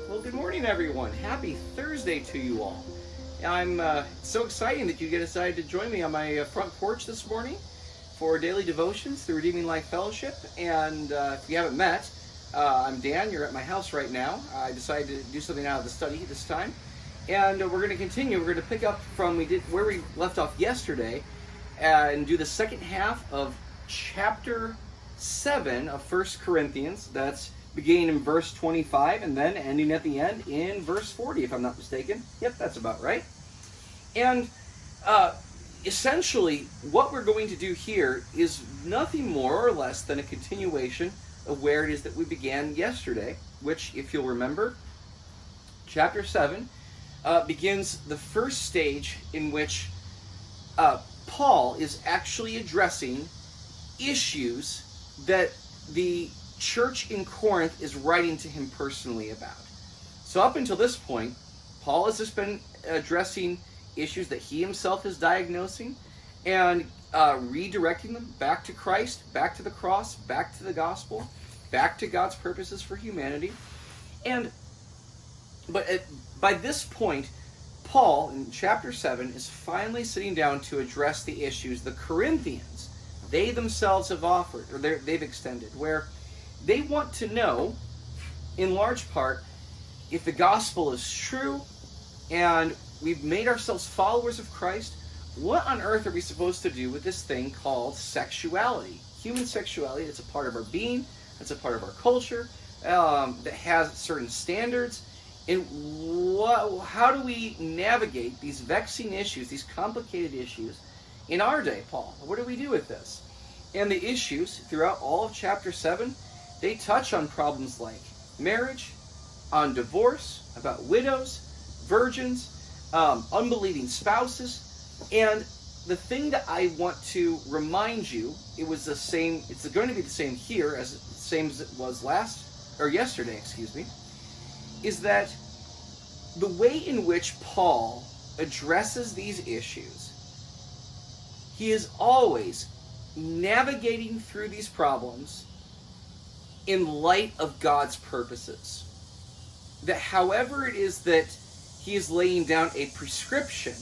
Well, good morning, everyone. Happy Thursday to you all. I'm so exciting that you decided to join me on my front porch this morning for daily devotions through Redeeming Life Fellowship. And if you haven't met, I'm Dan. You're at my house right now. I decided to do something out of the study this time, and we're going to continue. We're going to pick up from where we left off yesterday, and do the second half of chapter 7 of 1 Corinthians. That's beginning in verse 25 and then ending at the end in verse 40, if I'm not mistaken. Yep, that's about right. And essentially, what we're going to do here is nothing more or less than a continuation of where it is that we began yesterday, which, if you'll remember, chapter 7 begins the first stage in which Paul is actually addressing issues that the church in Corinth is writing to him personally about. So up until this point, Paul has just been addressing issues that he himself is diagnosing and redirecting them back to Christ, back to the cross, back to the gospel, back to God's purposes for humanity. But by this point, Paul, in chapter 7, is finally sitting down to address the issues the Corinthians, they themselves have offered, or they've extended, where they want to know, in large part, if the gospel is true and we've made ourselves followers of Christ, what on earth are we supposed to do with this thing called sexuality? Human sexuality, it's a part of our being, it's a part of our culture, that has certain standards. And how do we navigate these vexing issues, these complicated issues in our day, Paul? What do we do with this? And the issues throughout all of chapter 7, they touch on problems like marriage, on divorce, about widows, virgins, unbelieving spouses. And the thing that I want to remind you, it's going to be the same here as it was yesterday, is that the way in which Paul addresses these issues, he is always navigating through these problems in light of God's purposes. That however it is that he is laying down a prescription,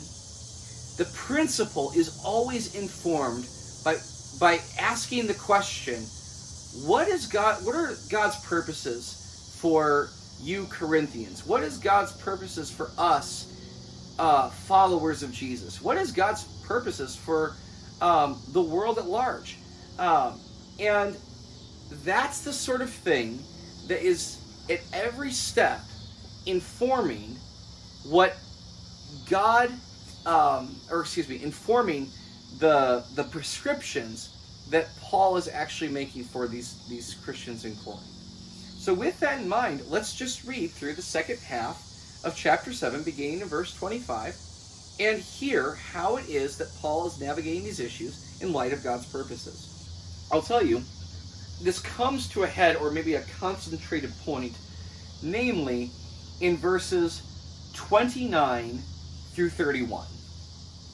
the principle is always informed by asking the question, what are God's purposes for you Corinthians? What is God's purposes for us, followers of Jesus? What is God's purposes for the world at large? And that's the sort of thing that is at every step informing what God, informing the prescriptions that Paul is actually making for these Christians in Corinth. So with that in mind, let's just read through the second half of chapter 7, beginning in verse 25, and hear how it is that Paul is navigating these issues in light of God's purposes. I'll tell you, this comes to a head, or maybe a concentrated point, namely in verses 29 through 31.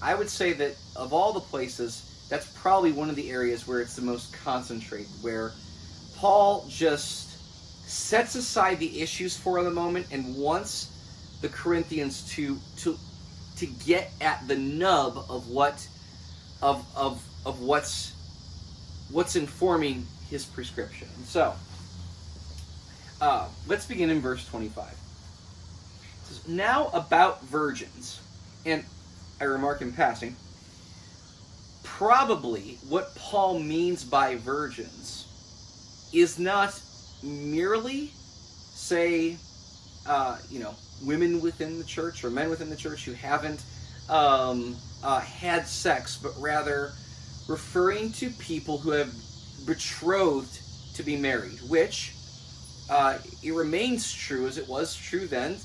I would say that of all the places, that's probably one of the areas where it's the most concentrated, where Paul just sets aside the issues for the moment and wants the Corinthians to get at the nub of what's informing his prescription. So let's begin in verse 25. It says, "Now about virgins," and I remark in passing, probably what Paul means by virgins is not merely, say, women within the church or men within the church who haven't had sex, but rather referring to people who have betrothed to be married, which it remains true as it was true then.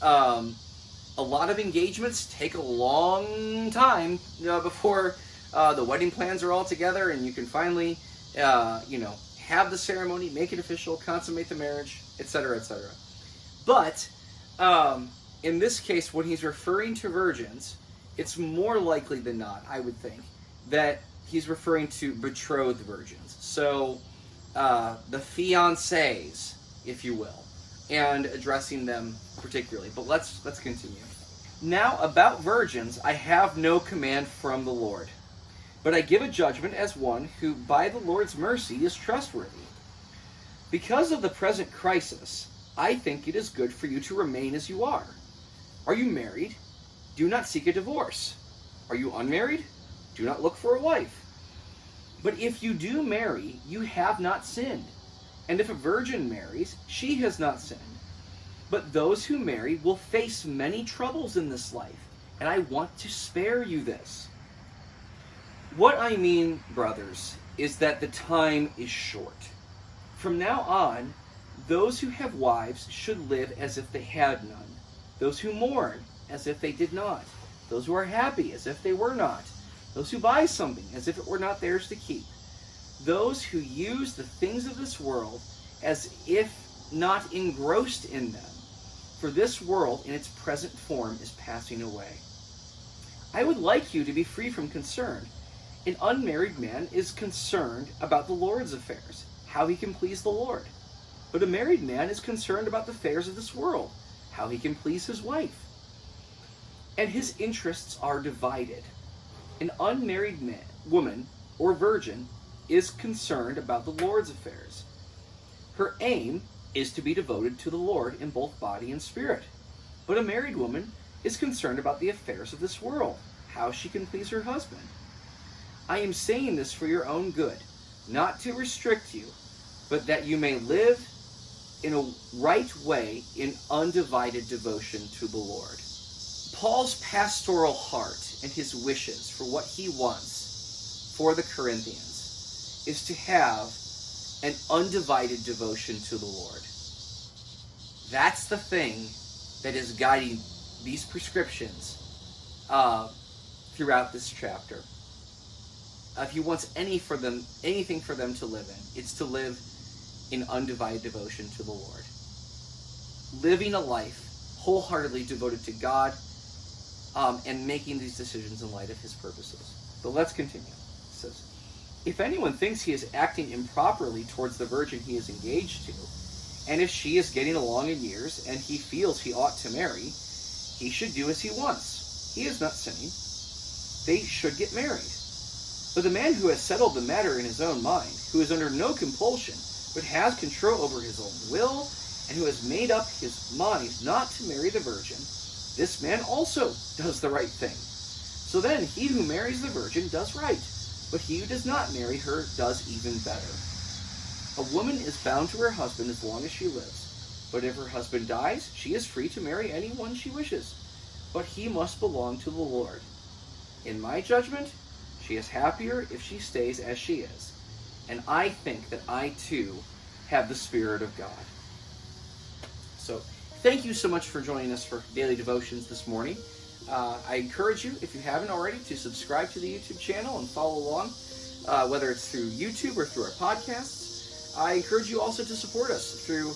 A lot of engagements take a long time before the wedding plans are all together and you can finally have the ceremony, make it official, consummate the marriage, etc., etc. But in this case, when he's referring to virgins, it's more likely than not, I would think, that he's referring to betrothed virgins. So the fiancés, if you will. and addressing them particularly. But let's continue. Now about virgins I have no command from the Lord, but I give a judgment as one who by the Lord's mercy is trustworthy. Because of the present crisis, I think it is good for you to remain as you are. Are you married? Do not seek a divorce. Are you unmarried? Do not look for a wife. But if you do marry, you have not sinned. And if a virgin marries, she has not sinned. But those who marry will face many troubles in this life, and I want to spare you this. What I mean, brothers, is that the time is short. From now on, those who have wives should live as if they had none. Those who mourn, as if they did not. Those who are happy, as if they were not. Those who buy something, as if it were not theirs to keep. Those who use the things of this world, as if not engrossed in them. For this world, in its present form, is passing away. I would like you to be free from concern. An unmarried man is concerned about the Lord's affairs, how he can please the Lord. But a married man is concerned about the affairs of this world, how he can please his wife. And his interests are divided. An unmarried woman or virgin is concerned about the Lord's affairs. Her aim is to be devoted to the Lord in both body and spirit. But a married woman is concerned about the affairs of this world, how she can please her husband. I am saying this for your own good, not to restrict you, but that you may live in a right way in undivided devotion to the Lord. Paul's pastoral heart and his wishes for what he wants for the Corinthians is to have an undivided devotion to the Lord. That's the thing that is guiding these prescriptions throughout this chapter. If he wants anything for them to live in, it's to live in undivided devotion to the Lord. Living a life wholeheartedly devoted to God, and making these decisions in light of his purposes. But let's continue. It says, if anyone thinks he is acting improperly towards the virgin he is engaged to, and if she is getting along in years and he feels he ought to marry, he should do as he wants. He is not sinning. They should get married. But the man who has settled the matter in his own mind, who is under no compulsion, but has control over his own will, and who has made up his mind not to marry the virgin, this man also does the right thing. So then he who marries the virgin does right, but he who does not marry her does even better. A woman is bound to her husband as long as she lives, but if her husband dies, she is free to marry anyone she wishes, but he must belong to the Lord. In my judgment, she is happier if she stays as she is, and I think that I too have the Spirit of God. So, thank you so much for joining us for Daily Devotions this morning. I encourage you, if you haven't already, to subscribe to the YouTube channel and follow along, whether it's through YouTube or through our podcasts. I encourage you also to support us through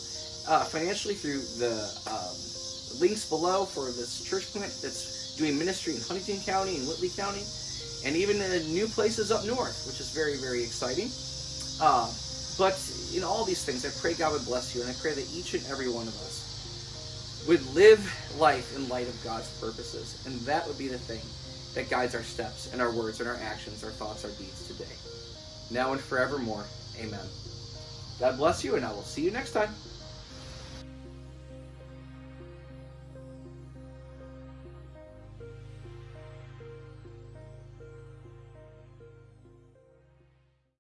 financially through the links below for this church plant that's doing ministry in Huntington County and Whitley County, and even in new places up north, which is very, very exciting. But in all these things, I pray God would bless you, and I pray that each and every one of us would live life in light of God's purposes, and that would be the thing that guides our steps and our words and our actions, our thoughts, our deeds today, now and forevermore. Amen. God bless you, and I will see you next time.